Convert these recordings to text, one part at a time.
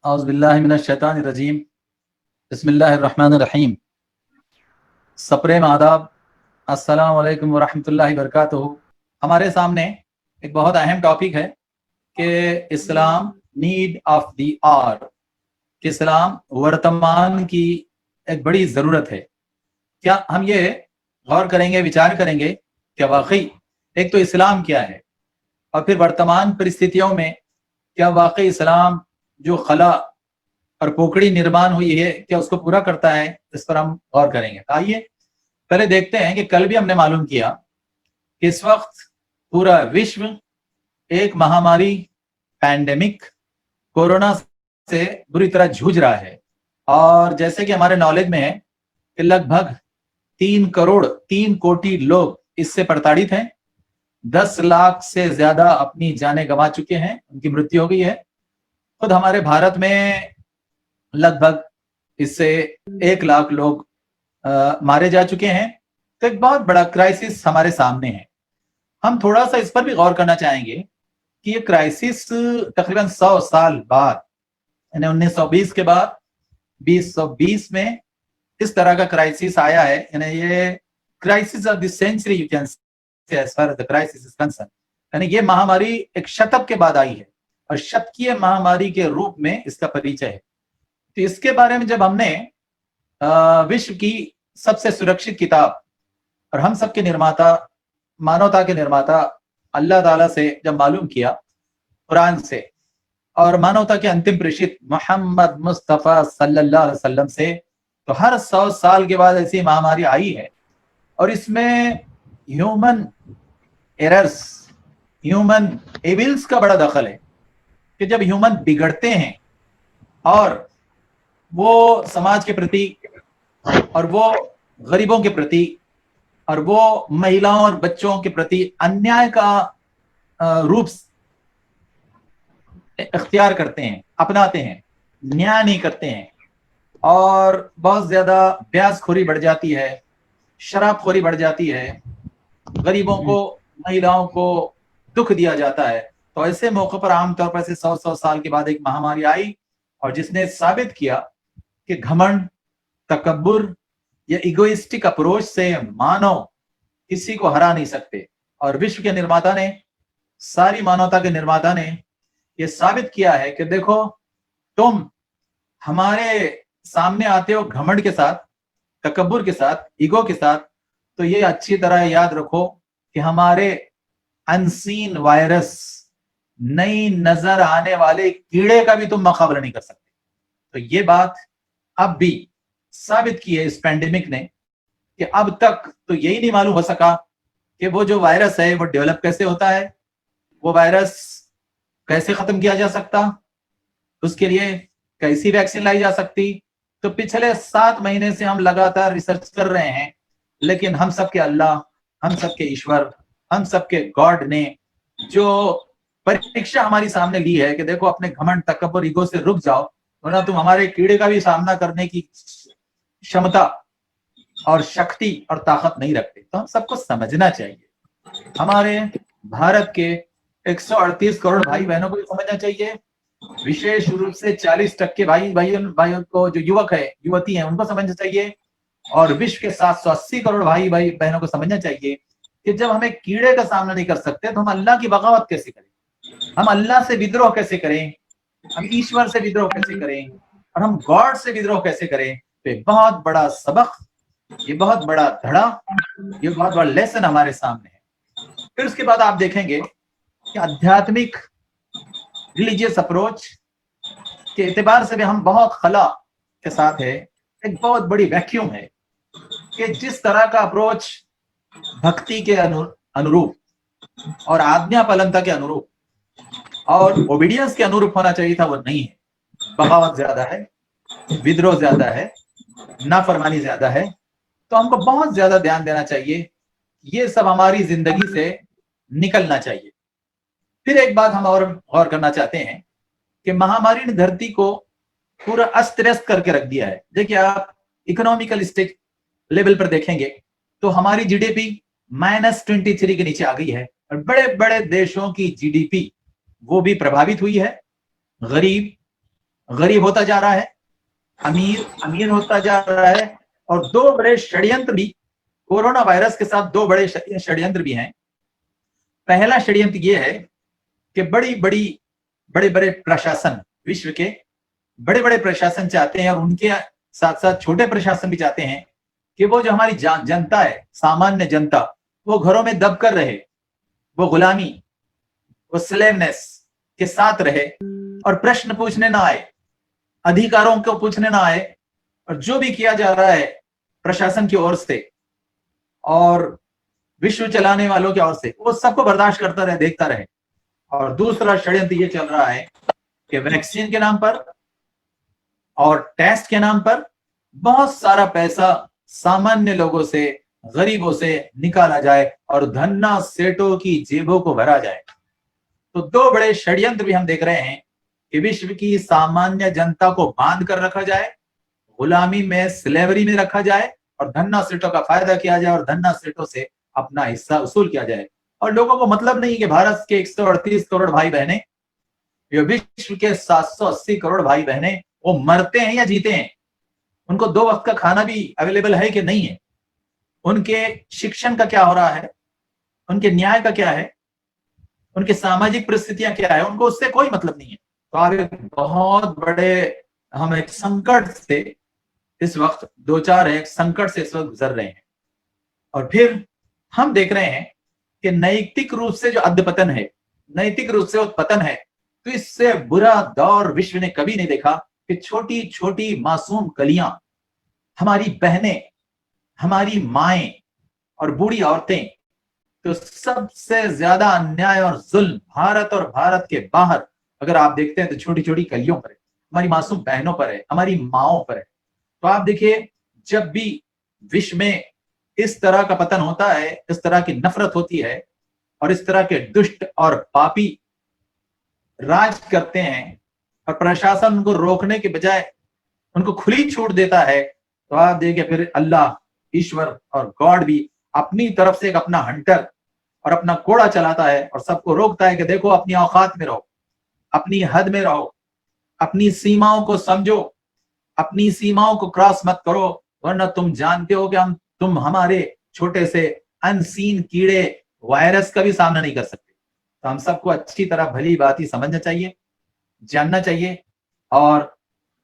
औज़ुबिल्लाहि मिनश्शैतानिर्रजीम। बिस्मिल्लाहिर्रहमानिर्रहीम। सप्रेम आदाब, अस्सलाम वालेकुम व रहमतुल्लाहि व बरकातुहू। हमारे सामने एक बहुत अहम टॉपिक है कि इस्लाम नीड ऑफ द आवर, कि इस्लाम वर्तमान की एक बड़ी ज़रूरत है। क्या हम ये गौर करेंगे, विचार करेंगे कि वाकई एक तो इस्लाम क्या है, और फिर वर्तमान परिस्थितियों में क्या वाकई इस्लाम जो खला और पोकड़ी निर्माण हुई है क्या उसको पूरा करता है, इस पर हम गौर करेंगे। आइए पहले देखते हैं कि कल भी हमने मालूम किया कि इस वक्त पूरा विश्व एक महामारी पैंडेमिक कोरोना से बुरी तरह जूझ रहा है। और जैसे कि हमारे नॉलेज में है कि लगभग 3 कोटि लोग इससे प्रताड़ित हैं। 10 लाख से ज्यादा अपनी जानें गंवा चुके हैं, उनकी मृत्यु हो गई है। खुद हमारे भारत में लगभग इससे 1 लाख लोग मारे जा चुके हैं। तो एक बहुत बड़ा क्राइसिस हमारे सामने है। हम थोड़ा सा इस पर भी गौर करना चाहेंगे कि ये क्राइसिस तकरीबन 100 साल बाद, यानी 1920 के बाद 2020 में इस तरह का क्राइसिस आया है। यानी ये crisis of the century you can say, as far as the crisis is concern. यानी ये महामारी एक शतक के बाद आई है और शतकीय महामारी के रूप में इसका परिचय है। तो इसके बारे में जब हमने विश्व की सबसे सुरक्षित किताब और हम सबके निर्माता, मानवता के निर्माता अल्लाह ताला से जब मालूम किया, कुरान से और मानवता के अंतिम प्रेषित मोहम्मद मुस्तफ़ा सल्लल्लाहु अलैहि वसल्लम से, तो हर 100 साल के बाद ऐसी महामारी आई है। और इसमें ह्यूमन एरर्स, ह्यूमन एविल्स का बड़ा दखल है कि जब ह्यूमन बिगड़ते हैं और वो समाज के प्रति और वो गरीबों के प्रति और वो महिलाओं और बच्चों के प्रति अन्याय का रूप इख्तियार करते हैं, अपनाते हैं, न्याय नहीं करते हैं, और बहुत ज्यादा ब्याजखोरी बढ़ जाती है, शराबखोरी बढ़ जाती है, गरीबों को, महिलाओं को दुख दिया जाता है। तो ऐसे मौके पर आमतौर पर से 100 साल के बाद एक महामारी आई और जिसने साबित किया कि घमंड, तकब्बुर या इगोइस्टिक अप्रोच से मानव किसी को हरा नहीं सकते। और विश्व के निर्माता ने, सारी मानवता के निर्माता ने ये साबित किया है कि देखो, तुम हमारे सामने आते हो घमंड के साथ, तकब्बुर के साथ, ईगो के साथ, तो ये अच्छी तरह याद रखो कि हमारे अनसीन वायरस, नई नजर आने वाले कीड़े का भी तुम मुकाबला नहीं कर सकते। तो ये बात अब भी साबित की है इस पैंडेमिक ने कि अब तक तो यही नहीं मालूम हो सका कि वो जो वायरस है वो डेवलप कैसे होता है, वो वायरस कैसे खत्म किया जा सकता, उसके लिए कैसी वैक्सीन लाई जा सकती। तो पिछले 7 महीने से हम लगातार रिसर्च कर रहे हैं, लेकिन हम सबके अल्लाह, हम सबके ईश्वर, हम सबके गॉड ने जो परीक्षा हमारी सामने ली है कि देखो, अपने घमंड, तकब्बुर, ईगो से रुक जाओ, वरना तुम हमारे कीड़े का भी सामना करने की क्षमता और शक्ति और ताकत नहीं रखते। तो हम सबको समझना चाहिए, हमारे भारत के 138 करोड़ भाई बहनों को भी समझना चाहिए, विशेष रूप से 40% भाइयों को, जो युवक है, युवती है, उनको समझना चाहिए, और विश्व के 780 करोड़ भाई बहनों को समझना चाहिए कि जब हमें कीड़े का सामना नहीं कर सकते तो हम अल्लाह की बगावत कैसे करें, हम अल्लाह से विद्रोह कैसे करें, हम ईश्वर से विद्रोह कैसे करें, और हम गॉड से विद्रोह कैसे करें। तो ये बहुत बड़ा सबक, ये बहुत बड़ा धड़ा, ये बहुत बड़ा लेसन हमारे सामने है। फिर उसके बाद आप देखेंगे कि आध्यात्मिक रिलीजियस अप्रोच के एतबार से भी हम बहुत खला के साथ है। एक बहुत बड़ी वैक्यूम है कि जिस तरह का अप्रोच भक्ति के अनुरूप और आज्ञा पालनता के अनुरूप और ओबीडियंस के अनुरूप होना चाहिए था, वो नहीं है। बगावत ज्यादा है, विद्रोह ज्यादा है, नाफरमानी ज्यादा है। तो हमको बहुत ज्यादा ध्यान देना चाहिए, ये सब हमारी जिंदगी से निकलना चाहिए। फिर एक बात हम और गौर करना चाहते हैं कि महामारी ने धरती को पूरा अस्त व्यस्त करके रख दिया है। देखिए, आप इकोनॉमिकल स्टेज लेवल पर देखेंगे तो हमारी जीडीपी -23 के नीचे आ गई है, और बड़े बड़े देशों की जीडीपी वो भी प्रभावित हुई है। गरीब, गरीब होता जा रहा है, अमीर अमीर होता जा रहा है। और दो बड़े षड्यंत्र भी कोरोना वायरस के साथ, दो बड़े षड्यंत्र भी हैं। पहला षड्यंत्र ये है कि बड़े बड़े प्रशासन, विश्व के बड़े बड़े प्रशासन चाहते हैं, और उनके साथ साथ छोटे प्रशासन भी चाहते हैं कि वो जो हमारी जनता है, सामान्य जनता, वो घरों में दब कर रहे, वो गुलामी, वो स्लेवनेस के साथ रहे, और प्रश्न पूछने ना आए, अधिकारों को पूछने ना आए, और जो भी किया जा रहा है प्रशासन की ओर से और विश्व चलाने वालों की ओर से, वो सबको बर्दाश्त करता रहे, देखता रहे। और दूसरा षड्यंत्र ये चल रहा है कि वैक्सीन के नाम पर और टेस्ट के नाम पर बहुत सारा पैसा सामान्य लोगों से, गरीबों से निकाला जाए और धन्ना सेठों की जेबों को भरा जाए। तो दो बड़े षड्यंत्र भी हम देख रहे हैं कि विश्व की सामान्य जनता को बांध कर रखा जाए, गुलामी में, स्लेवरी में रखा जाए, और धन्ना सेठों का फायदा किया जाए और धन्ना सेठों से अपना हिस्सा वसूल किया जाए। और लोगों को मतलब नहीं कि भारत के 138 करोड़ भाई बहने, ये विश्व के 780 करोड़ भाई बहने, वो मरते हैं या जीते हैं, उनको 2 वक्त का खाना भी अवेलेबल है कि नहीं है, उनके शिक्षण का क्या हो रहा है, उनके न्याय का क्या है, उनकी सामाजिक परिस्थितियां क्या है, उनको उससे कोई मतलब नहीं है। तो आप एक बहुत बड़े, हम एक संकट से इस वक्त दो चार एक संकट से इस वक्त गुजर रहे हैं। और फिर हम देख रहे हैं कि नैतिक रूप से जो अधपतन है, नैतिक रूप से उत्पतन है, तो इससे बुरा दौर विश्व ने कभी नहीं देखा कि छोटी छोटी मासूम कलियां, हमारी बहनें, हमारी माएं और बूढ़ी औरतें, तो सबसे ज्यादा अन्याय और जुल्म भारत और भारत के बाहर अगर आप देखते हैं तो छोटी छोटी कलियों पर है, हमारी मासूम बहनों पर है, हमारी माओं पर है। तो आप देखिए, जब भी विश्व में इस तरह का पतन होता है, इस तरह की नफरत होती है, और इस तरह के दुष्ट और पापी राज करते हैं, और प्रशासन उनको रोकने के बजाय उनको खुली छूट देता है, तो आप देखिए फिर अल्लाह, ईश्वर और गॉड भी अपनी तरफ से एक अपना हंटर और अपना कोड़ा चलाता है और सबको रोकता है कि देखो, अपनी औकात में रहो, अपनी हद में रहो, अपनी सीमाओं को समझो, अपनी सीमाओं को क्रॉस मत करो, वरना तुम जानते हो कि तुम हमारे छोटे से अनसीन कीड़े वायरस का भी सामना नहीं कर सकते। तो हम सबको अच्छी तरह भली बात समझना चाहिए, जानना चाहिए, और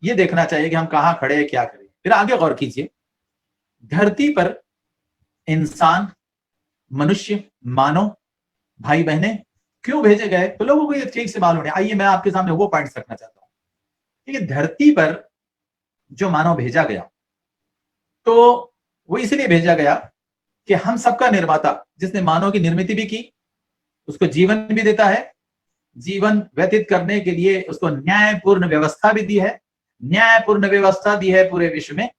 ये देखना चाहिए कि हम कहाँ खड़े हैं, क्या करें। फिर आगे गौर कीजिए, धरती पर इंसान, मनुष्य, मानव, भाई बहने क्यों भेजे गए, तो लोगों को ये ठीक से मालूम है। आइए मैं आपके सामने वो पॉइंट रखना चाहता हूं कि धरती पर जो मानव भेजा गया, तो वो इसलिए भेजा गया कि हम सबका निर्माता, जिसने मानव की निर्मित भी की, उसको जीवन भी देता है, जीवन व्यतीत करने के लिए उसको न्यायपूर्ण व्यवस्था भी दी है, न्यायपूर्ण व्यवस्था दी है पूरे विश्व में,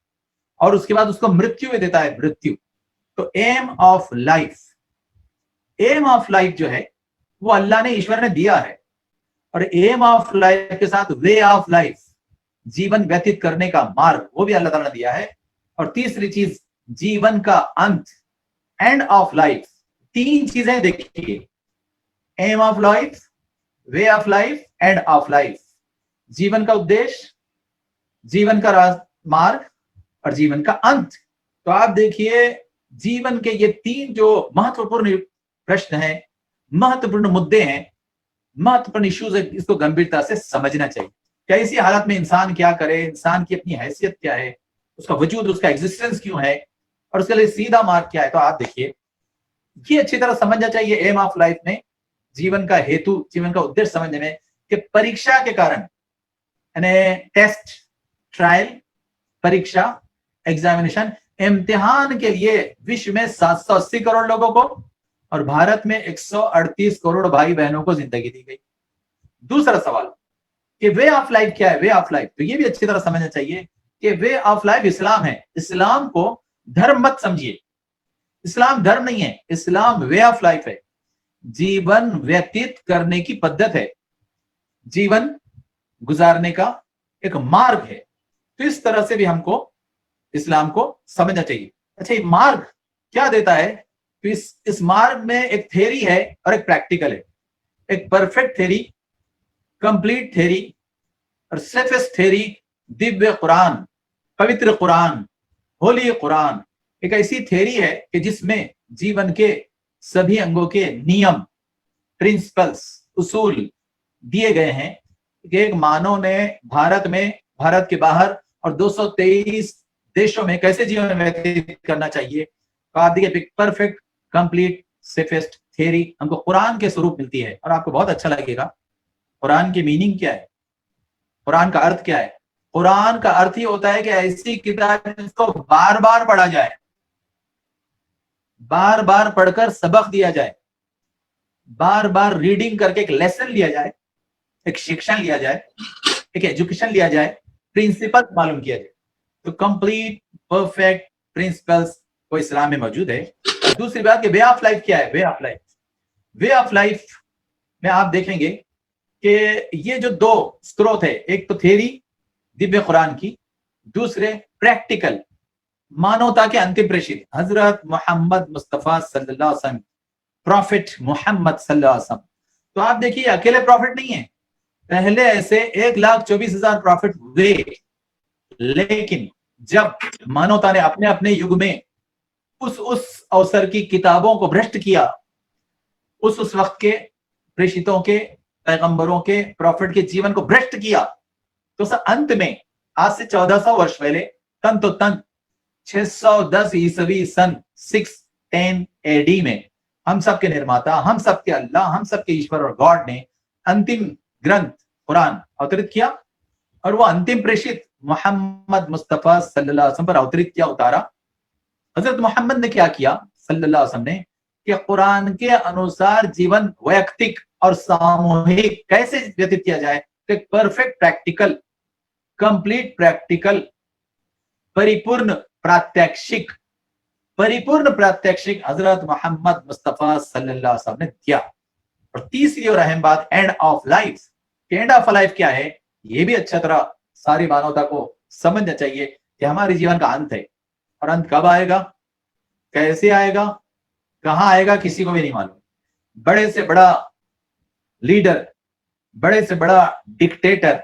और उसके बाद उसको मृत्यु भी देता है, मृत्यु। तो aim of life, aim of life जो है वो अल्लाह ने, ईश्वर ने दिया है, और एम ऑफ लाइफ के साथ वे ऑफ लाइफ, जीवन व्यतीत करने का मार्ग, वो भी अल्लाह ताला ने दिया है। और तीसरी चीज, जीवन का अंत, एंड ऑफ लाइफ। तीन चीजें देखिए, aim of life, way of life, end of life. जीवन का उद्देश्य, जीवन का मार्ग, और जीवन का अंत। तो आप देखिए, जीवन के ये तीन जो महत्वपूर्ण प्रश्न है, महत्वपूर्ण मुद्दे हैं, महत्वपूर्ण इश्यूज है, इसको गंभीरता से समझना चाहिए। क्या इसी हालत में इंसान क्या करे, इंसान की अपनी हैसियत क्या है, उसका वजूद, उसका एग्जिस्टेंस क्यों है, और उसके लिए सीधा मार्ग क्या है। तो आप देखिए, ये अच्छी तरह समझना चाहिए एम ऑफ लाइफ में, जीवन का हेतु, जीवन का उद्देश्य समझने में, कि परीक्षा के कारण, यानी टेस्ट, ट्रायल, परीक्षा, एग्जामिनेशन, इम्तिहान के लिए विश्व में 780 करोड़ लोगों को और भारत में 138 करोड़ भाई बहनों को जिंदगी दी गई। दूसरा सवाल कि वे ऑफ लाइफ क्या है, वे ऑफ लाइफ, तो ये भी अच्छी तरह समझना चाहिए कि वे ऑफ लाइफ इस्लाम है। इस्लाम को धर्म मत समझिए, इस्लाम धर्म नहीं है, इस्लाम वे ऑफ लाइफ है, जीवन व्यतीत करने की पद्धति है, जीवन गुजारने का एक मार्ग है। तो इस तरह से भी हमको इस्लाम को समझना चाहिए। अच्छा, ये मार्ग क्या देता है, तो इस मार्ग में एक थ्योरी है और एक प्रैक्टिकल है, एक परफेक्ट थ्योरी, कंप्लीट थ्योरी, और सेफेस्ट थ्योरी दिव्य कुरान, पवित्र कुरान, होली कुरान एक ऐसी थ्योरी है कि जिसमें जीवन के सभी अंगों के नियम, प्रिंसिपल्स, उसूल दिए गए हैं कि एक मानव ने भारत में, भारत के बाहर और 223 देशों में कैसे जीवन व्यतीत करना चाहिए। तो आप देखिए परफेक्ट, कंप्लीट, सेफेस्ट थ्योरी हमको कुरान के स्वरूप मिलती है। और आपको बहुत अच्छा लगेगा कुरान की मीनिंग क्या है, कुरान का अर्थ क्या है। कुरान का अर्थ ही होता है कि ऐसी किताब जिसको बार बार पढ़ा जाए, बार बार पढ़कर सबक दिया जाए, बार बार रीडिंग करके एक लेसन लिया जाए, एक शिक्षण लिया जाए, एक एजुकेशन लिया जाए, प्रिंसिपल मालूम किया जाए। तो कंप्लीट परफेक्ट प्रिंसिपल्स वो इस्लाम में मौजूद है। दूसरी बात कि वे ऑफ लाइफ क्या है। वे of life, way of life में आप देखेंगे कि ये जो दो स्रोत है, एक तो थ्योरी दिव्य कुरान की, दूसरे प्रैक्टिकल मानवता के अंतिम प्रेषित हजरत मोहम्मद मुस्तफा सल्लल्लाहु अलैहि वसल्लम, प्रॉफिट मोहम्मद सल्लल्लाहु अलैहि वसल्लम। तो आप देखिए अकेले प्रॉफिट नहीं है, पहले ऐसे 1,24,000 प्रॉफिट हुए, लेकिन जब मानवता ने अपने अपने युग में उस अवसर की किताबों को भ्रष्ट किया, उस वक्त के प्रेषितों के, पैगंबरों के, प्रॉफिट के जीवन को भ्रष्ट किया, तो अंत में आज से 1400 वर्ष पहले तन 610 ईस्वी सन 610 एडी में हम सबके निर्माता, हम सबके अल्लाह, हम सबके ईश्वर और गॉड ने अंतिम ग्रंथ कुरान अवतरित किया। और वो अंतिम प्रेषित मोहम्मद मुस्तफा सल्लल्लाहु अलैहि वसल्लम पर अवतरित किया, उतारा। हजरत मोहम्मद ने क्या किया सल्लल्लाहु अलैहि वसल्लम ने कि कुरान के अनुसार जीवन वैयक्तिक और सामूहिक कैसे व्यतीत किया जाए, तो एक परफेक्ट प्रैक्टिकल, कंप्लीट प्रैक्टिकल, परिपूर्ण प्रात्यक्षिक, परिपूर्ण प्रात्यक्षिक हजरत मोहम्मद मुस्तफा सल्लल्लाहु अलैहि वसल्लम ने दिया। और तीसरी और अहम बात and of life. End of life क्या है, ये भी अच्छा तरह सारी मानवता को समझना चाहिए कि हमारे जीवन का अंत है। और अंत कब आएगा, कैसे आएगा, कहां आएगा, किसी को भी नहीं मालूम। बड़े से बड़ा लीडर, बड़े से बड़ा डिक्टेटर,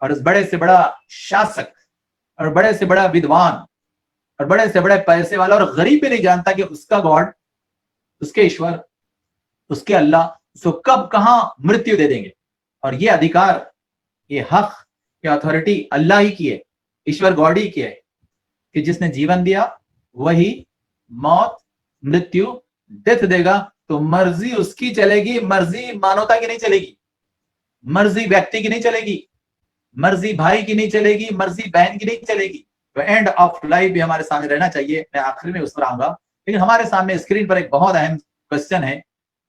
और उस बड़े से बड़ा शासक, और बड़े से बड़ा विद्वान, और बड़े से बड़े पैसे वाला और गरीब भी नहीं जानता कि उसका गॉड, उसके ईश्वर, उसके अल्लाह उसको कब कहां मृत्यु दे देंगे। और ये अधिकार, ये हक, ये अथॉरिटी अल्लाह ही की है, ईश्वर गॉड ही की है कि जिसने जीवन दिया वही मौत, मृत्यु, डेथ देगा। तो मर्जी उसकी चलेगी, मर्जी मानवता की नहीं चलेगी, मर्जी व्यक्ति की नहीं चलेगी, मर्जी भाई की नहीं चलेगी, मर्जी बहन की नहीं चलेगी। तो एंड ऑफ लाइफ भी हमारे सामने रहना चाहिए। मैं आखिर में उस पर आऊंगा, लेकिन हमारे सामने स्क्रीन पर एक बहुत अहम क्वेश्चन है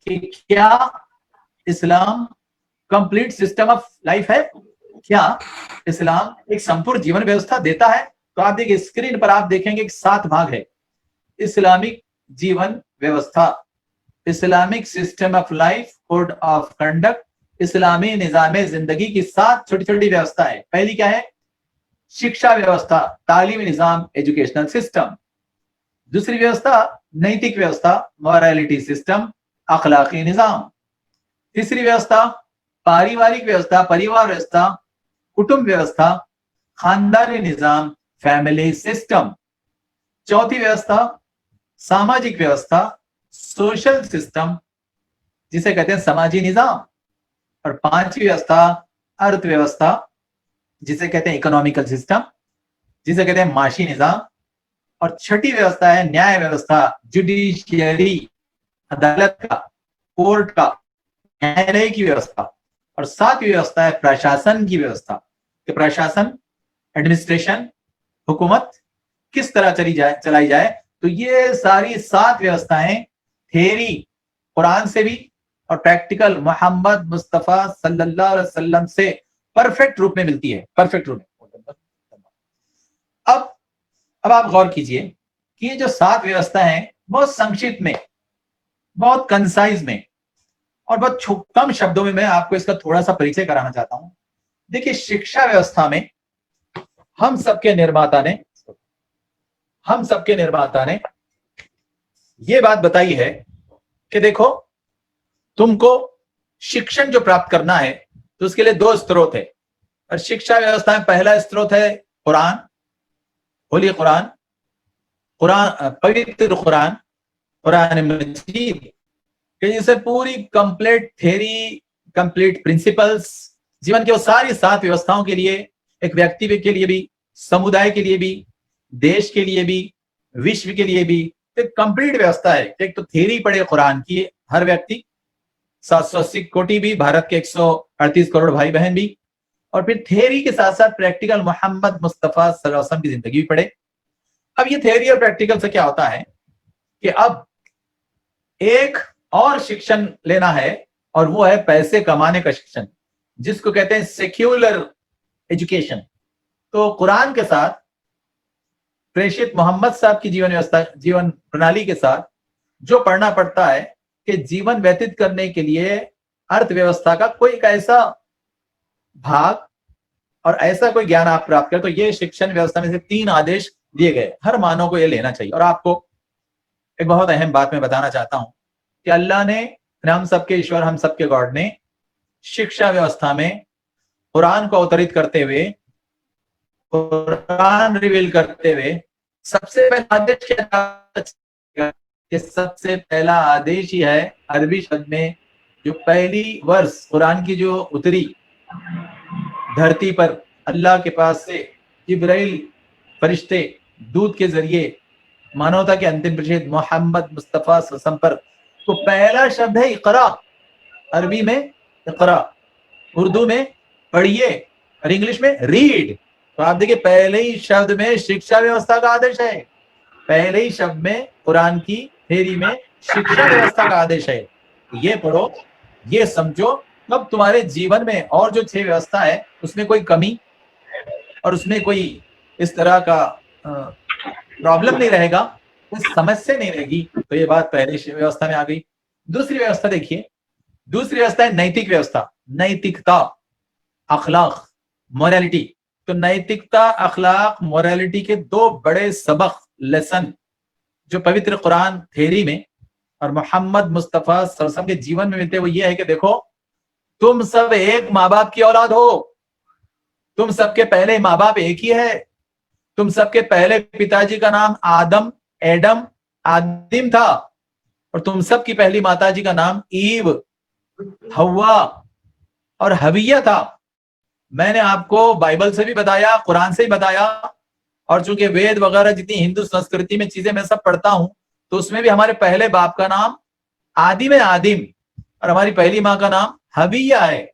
कि क्या इस्लाम कंप्लीट सिस्टम ऑफ लाइफ है, क्या इस्लाम एक संपूर्ण जीवन व्यवस्था देता है। तो आप देखिए स्क्रीन पर आप देखेंगे कि 7 भाग है। इस्लामिक जीवन व्यवस्था, Islamic system of life, code of conduct, इस्लामी निजाम जिंदगी की 7 छोटी छोटी व्यवस्था है। पहली क्या है, शिक्षा व्यवस्था, तालीमी निजाम, एजुकेशनल सिस्टम। दूसरी व्यवस्था नैतिक व्यवस्था, मॉरलिटी सिस्टम, अखलाकी निजाम। तीसरी व्यवस्था पारिवारिक व्यवस्था, परिवार व्यवस्था, कुटुंब व्यवस्था, खानदानी निजाम, फैमिली सिस्टम। चौथी व्यवस्था सामाजिक व्यवस्था, सोशल सिस्टम, जिसे कहते हैं समाजी निजाम। और पांचवी व्यवस्था अर्थव्यवस्था, जिसे कहते हैं इकोनॉमिकल सिस्टम, जिसे कहते हैं माशी निजाम। और छठी व्यवस्था है न्याय व्यवस्था, जुडिशियरी, अदालत का, कोर्ट का, न्यायालय की व्यवस्था। और सातवीं व्यवस्था है प्रशासन की व्यवस्था, कि प्रशासन, एडमिनिस्ट्रेशन, हुकूमत किस तरह चलाई जाए। तो ये सारी 7 व्यवस्थाएं थ्योरी कुरान से भी और प्रैक्टिकल मोहम्मद मुस्तफा सल्लल्लाहु अलैहि वसल्लम से परफेक्ट रूप में मिलती है, परफेक्ट रूप में। अब आप गौर कीजिए कि ये जो 7 व्यवस्था हैं बहुत संक्षिप्त में, बहुत कंसाइज में और बहुत कम शब्दों में मैं आपको इसका थोड़ा सा परिचय कराना चाहता हूं। देखिए शिक्षा व्यवस्था में हम सबके निर्माता ने ये बात बताई है कि देखो तुमको शिक्षण जो प्राप्त करना है तो उसके लिए 2 स्रोत है। और शिक्षा व्यवस्था में पहला स्रोत है कुरान, होली कुरान, कुरान पवित्र कुरान, कुरान मजीद, कि जिसे पूरी कंप्लीट थ्योरी, कंप्लीट प्रिंसिपल्स, जीवन की वो सारी 7 व्यवस्थाओं के लिए, एक व्यक्ति के लिए भी, समुदाय के लिए भी, देश के लिए भी, विश्व के लिए भी एक कंप्लीट व्यवस्था है। एक तो थ्योरी पढ़े कुरान की हर व्यक्ति, 780 कोटि भी, भारत के 138 करोड़ भाई बहन भी, और फिर थ्योरी के साथ साथ प्रैक्टिकल मोहम्मद मुस्तफा सल्लल्लाहु अलैहि वसल्लम की जिंदगी भी पढ़े। अब ये थ्योरी और प्रैक्टिकल से क्या होता है कि अब एक और शिक्षण लेना है, और वो है पैसे कमाने का शिक्षण, जिसको कहते हैं सेक्युलर एजुकेशन। तो कुरान के साथ, प्रेषित मोहम्मद साहब की जीवन व्यवस्था, जीवन प्रणाली के साथ जो पढ़ना पड़ता है कि जीवन व्यतीत करने के लिए अर्थव्यवस्था का कोई एक ऐसा भाग और ऐसा कोई ज्ञान आप प्राप्त करें, तो ये शिक्षण व्यवस्था में से 3 आदेश दिए गए, हर मानव को ये लेना चाहिए। और आपको एक बहुत अहम बात मैं बताना चाहता हूं कि अल्लाह ने, हम सबके ईश्वर, हम सबके गॉड ने शिक्षा व्यवस्था में कुरान को अवतरित करते हुए, कुरान रिवील करते हुए सबसे पहला आदेश क्या था? कि सबसे पहला आदेश ही है अरबी शब्द में, जो पहली वर्ष कुरान की जो उतरी धरती पर अल्लाह के पास से, जिब्राइल फरिश्ते दूत के जरिए मानवता के अंतिम प्रेषित मोहम्मद मुस्तफा सल्लल्लाहु अलैहि वसल्लम पर, तो पहला शब्द है इकरा, अरबी में इकरा, उर्दू में पढ़िए, और इंग्लिश में रीड। तो आप देखिए पहले ही शब्द में शिक्षा व्यवस्था का आदेश है, पहले ही शब्द में कुरान की थ्योरी में शिक्षा व्यवस्था का आदेश है। ये पढ़ो, ये समझो, तब तुम्हारे जीवन में और जो 6 व्यवस्था है उसमें कोई कमी और उसमें कोई इस तरह का प्रॉब्लम नहीं रहेगा, कोई समस्या नहीं रहेगी। तो ये बात पहले व्यवस्था में आ गई। दूसरी व्यवस्था देखिए, दूसरी व्यवस्था है नैतिक व्यवस्था, नैतिकता, अखलाक, मोरालिटी। तो नैतिकता, अखलाक, मोरालिटी के 2 बड़े सबक, लेसन जो पवित्र कुरान थ्योरी में और मोहम्मद मुस्तफा सल्लल्लाहु अलैहि वसल्लम के जीवन में मिलते हैं, वो ये है कि देखो, तुम सब एक माँ बाप की औलाद हो, तुम सबके पहले माँ बाप एक ही है, तुम सबके पहले पिताजी का नाम आदम, एडम, आदिम था, और तुम सबकी पहली माताजी का नाम ईव, हवा और हविया था। मैंने आपको बाइबल से भी बताया, कुरान से भी बताया, और चूंकि वेद वगैरह जितनी हिंदू संस्कृति में चीजें मैं सब पढ़ता हूं, तो उसमें भी हमारे पहले बाप का नाम आदिम है, आदिम, और हमारी पहली माँ का नाम हविया है।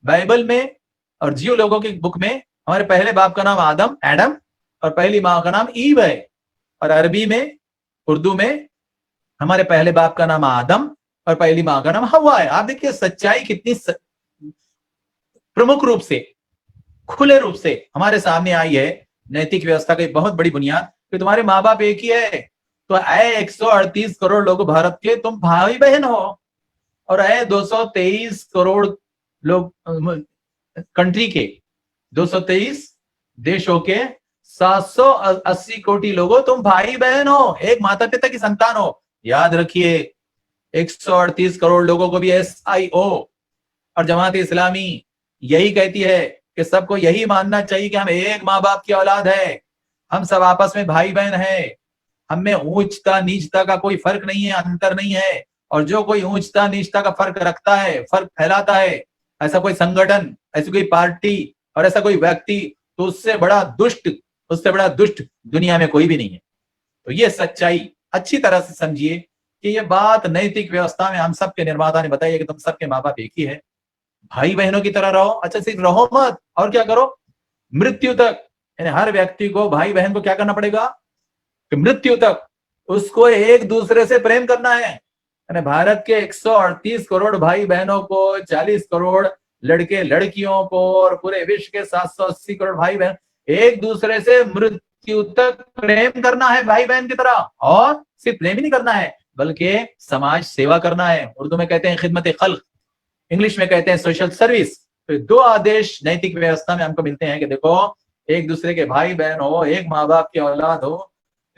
बाइबल में और जियो लोगों की बुक में हमारे पहले बाप का नाम आदम, एडम, और पहली माँ का नाम ईव है। और अरबी में, उर्दू में हमारे पहले बाप का नाम आदम और पहली माँ का नाम हवा है। आप देखिए सच्चाई कितनी प्रमुख रूप से, खुले रूप से हमारे सामने आई है। नैतिक व्यवस्था की बहुत बड़ी बुनियाद कि तुम्हारे माँ बाप एक ही है, तो आए 138 करोड़ लोग भारत के, तुम भाई बहन हो, और आए 223 करोड़ लोग कंट्री के, 223 देशों के 780 कोटि लोगों, तुम भाई बहन हो, एक माता पिता की संतान हो। याद रखिए 138 करोड़ लोगों को भी SIO और जमात इस्लामी यही कहती है कि सबको यही मानना चाहिए कि हम एक माँ बाप की औलाद है, हम सब आपस में भाई बहन है, हम में ऊंचता नीचता का कोई फर्क नहीं है, अंतर नहीं है। और जो कोई ऊंचता नीचता का फर्क रखता है, फर्क फैलाता है, ऐसा कोई संगठन, ऐसी कोई पार्टी और ऐसा कोई व्यक्ति, तो उससे बड़ा दुष्ट दुनिया में कोई भी नहीं है। तो ये सच्चाई अच्छी तरह से समझिए कि ये बात नैतिक व्यवस्था में हम सबके निर्माता ने बताई है कि तुम सबके माँ बाप एक ही है, भाई बहनों की तरह रहो। अच्छा सिर्फ रहो मत, और क्या करो, मृत्यु तक, यानी हर व्यक्ति को, भाई बहन को क्या करना पड़ेगा कि मृत्यु तक उसको एक दूसरे से प्रेम करना है। यानी भारत के 138 करोड़ भाई बहनों को, 40 करोड़ लड़के लड़कियों को, और पूरे विश्व के 780 करोड़ भाई बहन, एक दूसरे से मृत्यु तक प्रेम करना है भाई बहन की तरह। और सिर्फ प्रेम ही नहीं करना है, बल्कि समाज सेवा करना है। उर्दू में कहते हैं खिदमत खल्क, इंग्लिश में कहते हैं सोशल सर्विस। तो 2 आदेश नैतिक व्यवस्था में हमको मिलते हैं कि देखो, एक दूसरे के भाई बहन हो, एक माँ बाप की औलाद हो,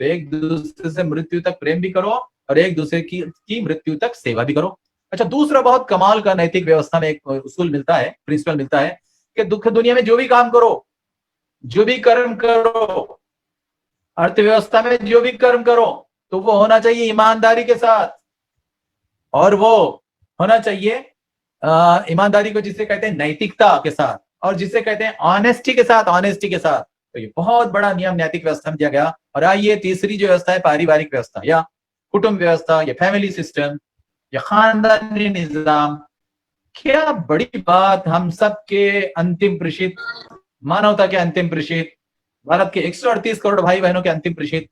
तो एक दूसरे से मृत्यु तक प्रेम भी करो और एक दूसरे की मृत्यु तक सेवा भी करो। अच्छा, दूसरा बहुत कमाल का नैतिक व्यवस्था में एक उसूल मिलता है, प्रिंसिपल मिलता है कि दुख दुनिया में जो भी काम करो, जो भी कर्म करो, अर्थव्यवस्था में जो भी कर्म करो, तो वो होना चाहिए ईमानदारी के साथ, और वो होना चाहिए ईमानदारी को जिसे कहते हैं नैतिकता के साथ, और जिसे कहते हैं ऑनेस्टी के साथ, ऑनेस्टी के साथ। तो ये बहुत बड़ा नियम नैतिक व्यवस्था में दिया गया। और आइए तीसरी जो व्यवस्था है पारिवारिक व्यवस्था या कुटुंब व्यवस्था या फैमिली सिस्टम या खानदानी निजाम। क्या बड़ी बात, हम सबके अंतिम प्रेषित, मानवता के अंतिम प्रेषित, भारत के 138 करोड़ भाई बहनों के अंतिम प्रेषित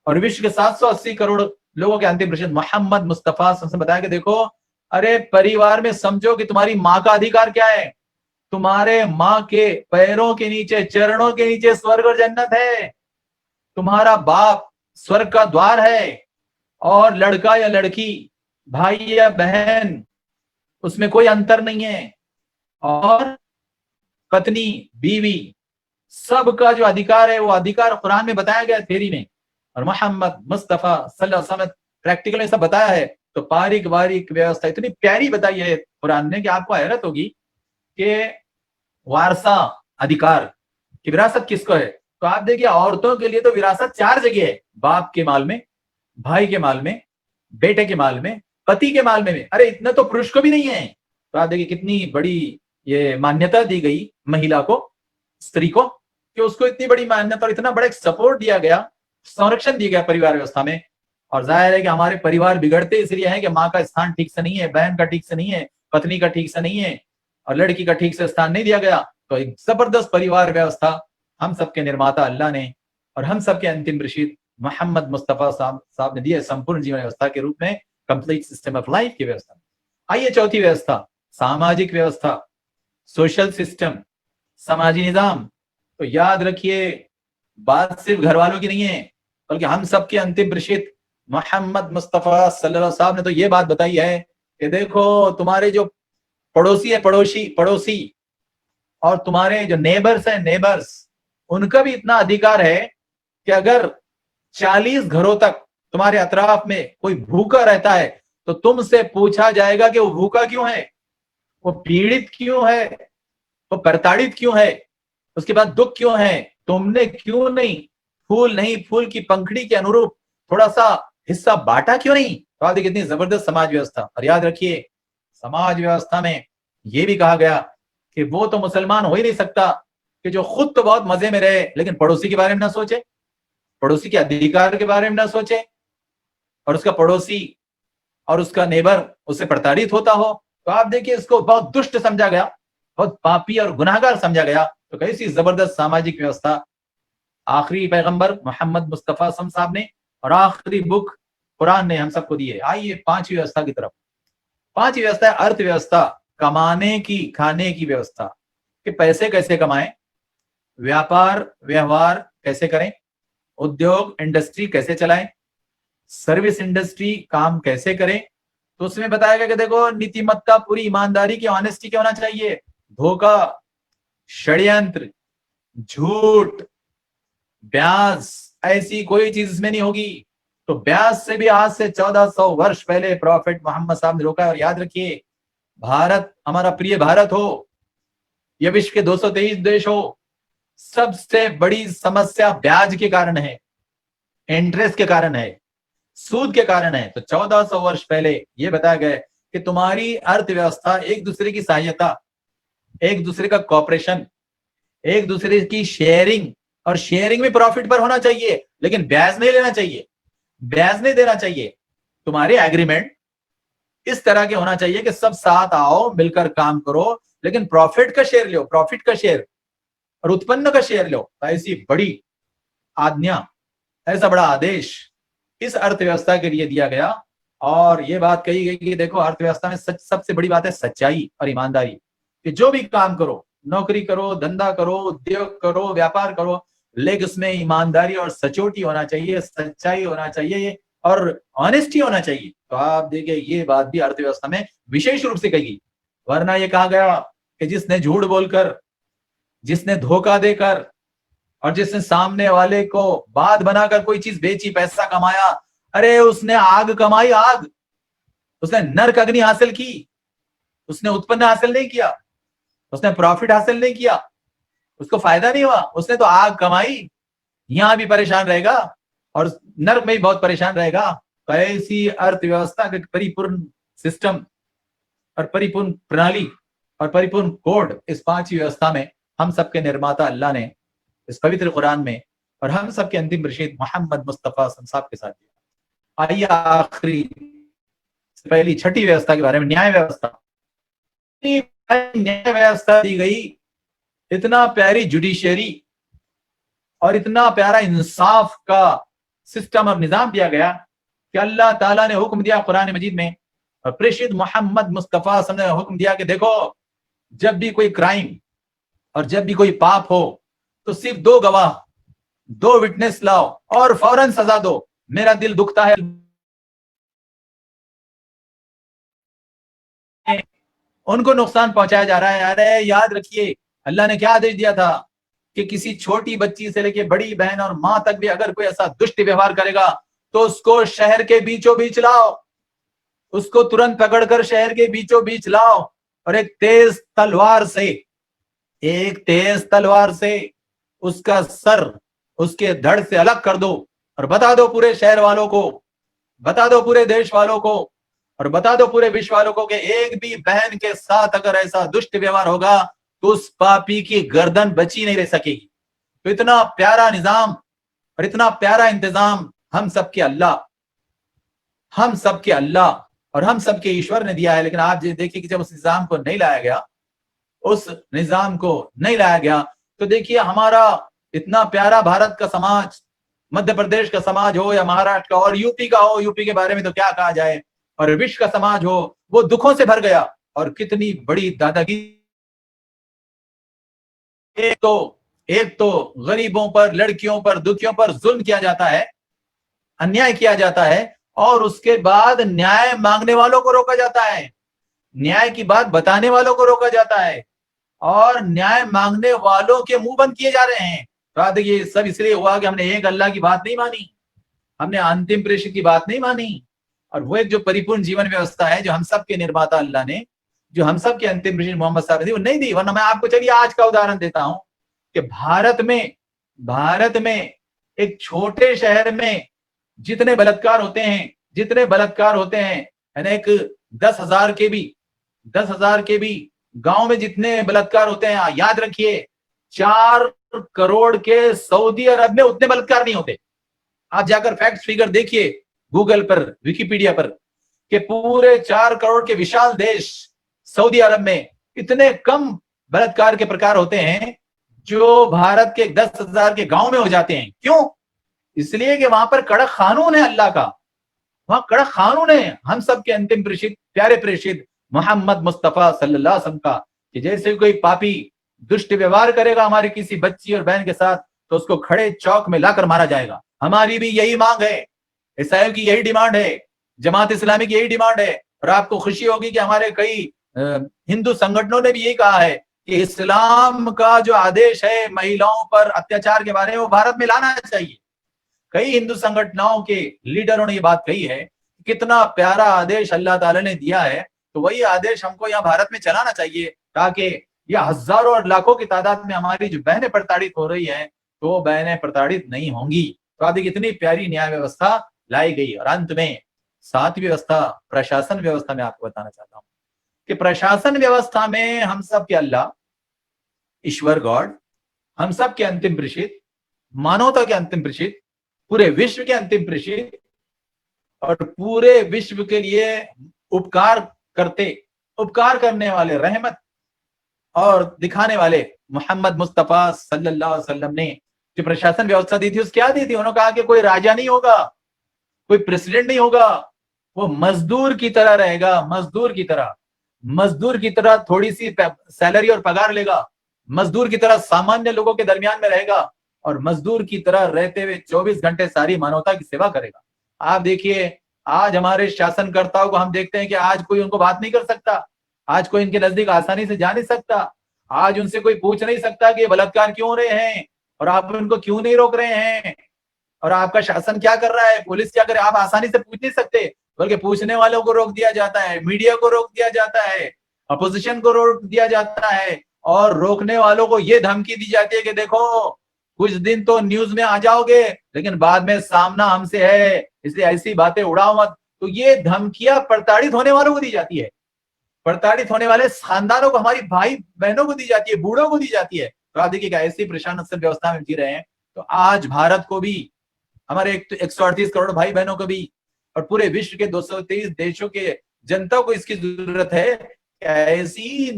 और विश्व के 780 करोड़ लोगों के अंतिम प्रेषित मोहम्मद मुस्तफा से बताया कि देखो, अरे परिवार में समझो कि तुम्हारी माँ का अधिकार क्या है। तुम्हारे माँ के पैरों के नीचे, चरणों के नीचे स्वर्ग और जन्नत है। तुम्हारा बाप स्वर्ग का द्वार है, और लड़का या लड़की, भाई या बहन, उसमें कोई अंतर नहीं है। और पत्नी, बीवी, सबका जो अधिकार है वो अधिकार कुरान में बताया गया थ्योरी में, और मोहम्मद मुस्तफा सल्लल्लाहु अलैहि वसल्लम प्रैक्टिकल में सब बताया है। तो पारिवारिक व्यवस्था इतनी प्यारी बताई है कुरान ने कि आपको हैरत होगी कि वारसा अधिकार की विरासत किसको है। तो आप देखिए, औरतों के लिए तो विरासत 4 जगह है, बाप के माल में, भाई के माल में, बेटे के माल में, पति के माल में। अरे इतना तो पुरुष को भी नहीं है। तो आप देखिए कितनी बड़ी ये मान्यता दी गई महिला को, स्त्री को, कि उसको इतनी बड़ी मान्यता और इतना बड़ा सपोर्ट दिया गया, संरक्षण दिया गया परिवार व्यवस्था में। और जाहिर है कि हमारे परिवार बिगड़ते इसलिए हैं कि माँ का स्थान ठीक से नहीं है, बहन का ठीक से नहीं है, पत्नी का ठीक से नहीं है, और लड़की का ठीक से स्थान नहीं दिया गया। तो एक जबरदस्त परिवार व्यवस्था हम सबके निर्माता अल्लाह ने और हम सबके अंतिम रशीद मोहम्मद मुस्तफा साहब ने दिया संपूर्ण जीवन व्यवस्था के रूप में, कंप्लीट सिस्टम ऑफ लाइफ की व्यवस्था। आइए चौथी व्यवस्था, सामाजिक व्यवस्था, सोशल सिस्टम, समाजी निजाम। तो याद रखिए, बात सिर्फ घर वालों की नहीं है, बल्कि हम सबके अंतिम रशीद मोहम्मद मुस्तफा सल्लल्लाहु अलैहि वसल्लम ने तो ये बात बताई है कि देखो, तुम्हारे जो पड़ोसी है, पड़ोसी, और तुम्हारे जो नेबर्स हैं, नेबर्स, उनका भी इतना अधिकार है कि अगर 40 घरों तक तुम्हारे अतराफ में कोई भूखा रहता है तो तुमसे पूछा जाएगा कि वो भूखा क्यों है, वो पीड़ित क्यों है, वो प्रताड़ित क्यों है, उसके बाद दुख क्यों है, तुमने क्यों नहीं फूल की पंखड़ी के अनुरूप थोड़ा सा हिस्सा बांटा क्यों नहीं। तो आप देखिए कितनी जबरदस्त समाज व्यवस्था। और याद रखिए, समाज व्यवस्था में यह भी कहा गया कि वो तो मुसलमान हो ही नहीं सकता कि जो खुद तो बहुत मजे में रहे लेकिन पड़ोसी के बारे में ना सोचे, पड़ोसी के अधिकार के बारे में ना सोचे, और उसका पड़ोसी और उसका नेबर उससे प्रताड़ित होता हो। तो आप देखिए, इसको बहुत दुष्ट समझा गया, बहुत पापी और गुनाहगार समझा गया। तो कैसी जबरदस्त सामाजिक व्यवस्था आखिरी पैगंबर मोहम्मद मुस्तफा साहब ने और आखिरी बुक कुरान ने हम सबको दी है। आइए पांचवी व्यवस्था की तरफ। पांचवी व्यवस्था है अर्थव्यवस्था, कमाने की, खाने की व्यवस्था, कि पैसे कैसे कमाएं, व्यापार व्यवहार कैसे करें, उद्योग इंडस्ट्री कैसे चलाएं, सर्विस इंडस्ट्री काम कैसे करें। तो उसमें बताया गया कि देखो, नीतिमत्ता पूरी ईमानदारी की, ऑनेस्टी के होना चाहिए। धोखा, षड्यंत्र, झूठ, ब्याज, ऐसी कोई चीज इसमें नहीं होगी। तो ब्याज से भी आज से 1400 वर्ष पहले प्रॉफिट मोहम्मद साहब ने रोका। और याद रखिए, भारत, हमारा प्रिय भारत हो या विश्व के 223 देश हो, सबसे बड़ी समस्या ब्याज के कारण है, इंटरेस्ट के कारण है, सूद के कारण है। तो 1400 वर्ष पहले यह बताया गया कि तुम्हारी अर्थव्यवस्था एक दूसरे की सहायता, एक दूसरे का कॉपरेशन, एक दूसरे की शेयरिंग, और शेयरिंग में प्रॉफिट पर होना चाहिए, लेकिन ब्याज नहीं लेना चाहिए, ब्याज नहीं देना चाहिए। तुम्हारे एग्रीमेंट इस तरह के होना चाहिए कि सब साथ आओ, मिलकर काम करो, लेकिन प्रॉफिट का शेयर लो, प्रॉफिट का शेयर और उत्पन्न का शेयर लो। ऐसी बड़ी आज्ञा, ऐसा बड़ा आदेश इस अर्थव्यवस्था के लिए दिया गया। और ये बात कही गई कि देखो, अर्थव्यवस्था में सबसे बड़ी बात है सच्चाई और ईमानदारी, कि जो भी काम करो, नौकरी करो, धंधा करो, उद्योग करो, व्यापार करो, लेकिन उसमें ईमानदारी और सचोटी होना चाहिए, सच्चाई होना चाहिए और ऑनेस्टी होना चाहिए। तो आप देखिए, ये बात भी अर्थव्यवस्था में विशेष रूप से कही गई। वरना ये कहा गया कि जिसने झूठ बोलकर, जिसने धोखा देकर, और जिसने सामने वाले को बात बनाकर कोई चीज बेची, पैसा कमाया, अरे उसने आग कमाई, आग, उसने नरक अग्नि हासिल की, उसने उत्पन्न हासिल नहीं किया। उसने प्रॉफिट हासिल नहीं किया, उसको फायदा नहीं हुआ, उसने तो आग कमाई, यहां भी परेशान रहेगा और नर्क में भी बहुत परेशान रहेगा। तो ऐसी अर्थव्यवस्था का परिपूर्ण सिस्टम और परिपूर्ण प्रणाली और परिपूर्ण कोड, इस पांचवी व्यवस्था में हम सबके निर्माता अल्लाह ने इस पवित्र कुरान में और हम सबके अंतिम रशीद मोहम्मद मुस्तफ़ा साहब के साथ दिया। आइए आखिरी पहली छठी व्यवस्था के बारे में, न्याय व्यवस्था। न्याय व्यवस्था दी गई, इतना प्यारी जुडिशियरी और इतना प्यारा इंसाफ का सिस्टम और निजाम दिया गया कि अल्लाह ताला ने हुक्म दिया कुरान मजीद में और प्रेषित मोहम्मद मुस्तफ़ा ने हुक्म दिया कि देखो, जब भी कोई क्राइम और जब भी कोई पाप हो तो सिर्फ दो गवाह, दो विटनेस लाओ और फौरन सजा दो। मेरा दिल दुखता है उनको नुकसान पहुंचाया जा रहा है। अरे याद रखिए, अल्लाह ने क्या आदेश दिया था कि किसी छोटी बच्ची से लेके बड़ी बहन और मां तक भी अगर कोई ऐसा दुष्ट व्यवहार करेगा तो उसको शहर के बीचों बीच लाओ, उसको तुरंत पकड़कर शहर के बीचों बीच लाओ और एक तेज तलवार से उसका सर उसके धड़ से अलग कर दो और बता दो पूरे शहर वालों को, बता दो पूरे देश वालों को और बता दो पूरे विश्व वालों को कि एक भी बहन के साथ अगर ऐसा दुष्ट व्यवहार होगा तो उस पापी की गर्दन बची नहीं रह सकेगी। तो इतना प्यारा निजाम और इतना प्यारा इंतजाम हम सबके अल्लाह और हम सबके ईश्वर ने दिया है। लेकिन आप देखिए कि जब उस निजाम को नहीं लाया गया, तो देखिए हमारा इतना प्यारा भारत का समाज, मध्य प्रदेश का समाज हो या महाराष्ट्र का और यूपी का हो, यूपी के बारे में तो क्या कहा जाए, और विश्व का समाज हो, वो दुखों से भर गया। और कितनी बड़ी दादागिरी, एक तो गरीबों पर, लड़कियों पर, दुखियों पर जुल्म किया जाता है, अन्याय किया जाता है और उसके बाद न्याय मांगने वालों को रोका जाता है, न्याय की बात बताने वालों को रोका जाता है और न्याय मांगने वालों के मुंह बंद किए जा रहे हैं। तो ये सब इसलिए हुआ कि हमने एक अल्लाह की बात नहीं मानी, हमने अंतिम प्रेषित की बात नहीं मानी। और वो एक जो परिपूर्ण जीवन व्यवस्था है जो हम सब के निर्माता अल्लाह ने, जो हम सब के अंतिम प्रेषित मोहम्मद साहब ने दी, वो नहीं दी। वरना मैं आपको चलिए आज का उदाहरण देता हूं कि भारत में एक छोटे शहर में जितने बलात्कार होते हैं, यानी एक 10,000 के भी गांव में जितने बलात्कार होते हैं, याद रखिए 4 करोड़ के सऊदी अरब में उतने बलात्कार नहीं होते। आप जाकर फैक्ट फिगर देखिए गूगल पर, विकिपीडिया पर, कि पूरे 4 करोड़ के विशाल देश सऊदी अरब में इतने कम बलात्कार के प्रकार होते हैं जो भारत के 10,000 के गांव में हो जाते हैं। क्यों? इसलिए कि वहां पर कड़क कानून है अल्लाह का, वहां कड़क कानून है हम सब के अंतिम प्रेषित, प्यारे प्रेषित मोहम्मद मुस्तफा सल्लल्लाहु अलैहि वसल्लम का, कि जैसे कोई पापी दुष्ट व्यवहार करेगा हमारी किसी बच्ची और बहन के साथ तो उसको खड़े चौक में लाकर मारा जाएगा। हमारी भी यही मांग है, ईसाइयों की यही डिमांड है, जमात इस्लामी की यही डिमांड है। और आपको खुशी होगी कि हमारे कई हिंदू संगठनों ने भी यही कहा है कि इस्लाम का जो आदेश है महिलाओं पर अत्याचार के बारे में वो भारत में लाना चाहिए। कई हिंदू संगठनों के लीडरों ने ये बात कही है, कितना प्यारा आदेश अल्लाह ताला ने दिया है, तो वही आदेश हमको यहाँ भारत में चलाना चाहिए ताकि यह हजारों और लाखों की तादाद में हमारी जो बहनें प्रताड़ित हो रही हैं तो वो बहनें प्रताड़ित नहीं होंगी। तो आदि कितनी प्यारी न्याय व्यवस्था लाई गई। और अंत में 7वीं व्यवस्था प्रशासन व्यवस्था में आपको बताना चाहता हूं कि प्रशासन व्यवस्था में हम सब के अल्लाह, ईश्वर गॉड, हम सब के अंतिम प्रेषित, मानवता के अंतिम प्रेषित, पूरे विश्व के अंतिम प्रेषित और पूरे विश्व के लिए उपकार करने वाले, रहमत और दिखाने वाले मोहम्मद मुस्तफा सल्लल्लाहु अलैहि वसल्लम ने जो प्रशासन व्यवस्था दी थी, उस क्या दी थी? उन्होंने कहा कि कोई राजा नहीं होगा, कोई प्रेसिडेंट नहीं होगा, वो मजदूर की तरह रहेगा, मजदूर की तरह थोड़ी सी सैलरी और पगार लेगा, मजदूर की तरह सामान्य लोगों के दरमियान में रहेगा और मजदूर की तरह रहते हुए 24 घंटे सारी मानवता की सेवा करेगा। आप देखिए आज हमारे शासनकर्ताओं को हम देखते हैं कि आज कोई उनको बात नहीं कर सकता, आज कोई इनके नजदीक आसानी से जा नहीं सकता, आज उनसे कोई पूछ नहीं सकता कि बलात्कार क्यों हो रहे हैं और आप उनको क्यों नहीं रोक रहे हैं और आपका शासन क्या कर रहा है, पुलिस क्या करे, आप आसानी से पूछ नहीं सकते, बल्कि पूछने वालों को रोक दिया जाता है, मीडिया को रोक दिया जाता है, अपोजिशन को रोक दिया जाता है और रोकने वालों को ये धमकी दी जाती है कि देखो कुछ दिन तो न्यूज में आ जाओगे, लेकिन बाद में सामना हमसे है, इसलिए ऐसी बातें उड़ाओ मत। तो ये धमकियां प्रताड़ित होने वालों को दी जाती है, प्रताड़ित होने वाले खानदानों को, हमारी भाई बहनों को दी जाती है, बूढ़ों को दी जाती है। तो आप देखिए ऐसी प्रशासन व्यवस्था में जी रहे हैं। तो आज भारत को भी, हमारे 138 करोड़ भाई बहनों को भी, और पूरे विश्व के 223 देशों के जनता को इसकी जरूरत है कि ऐसी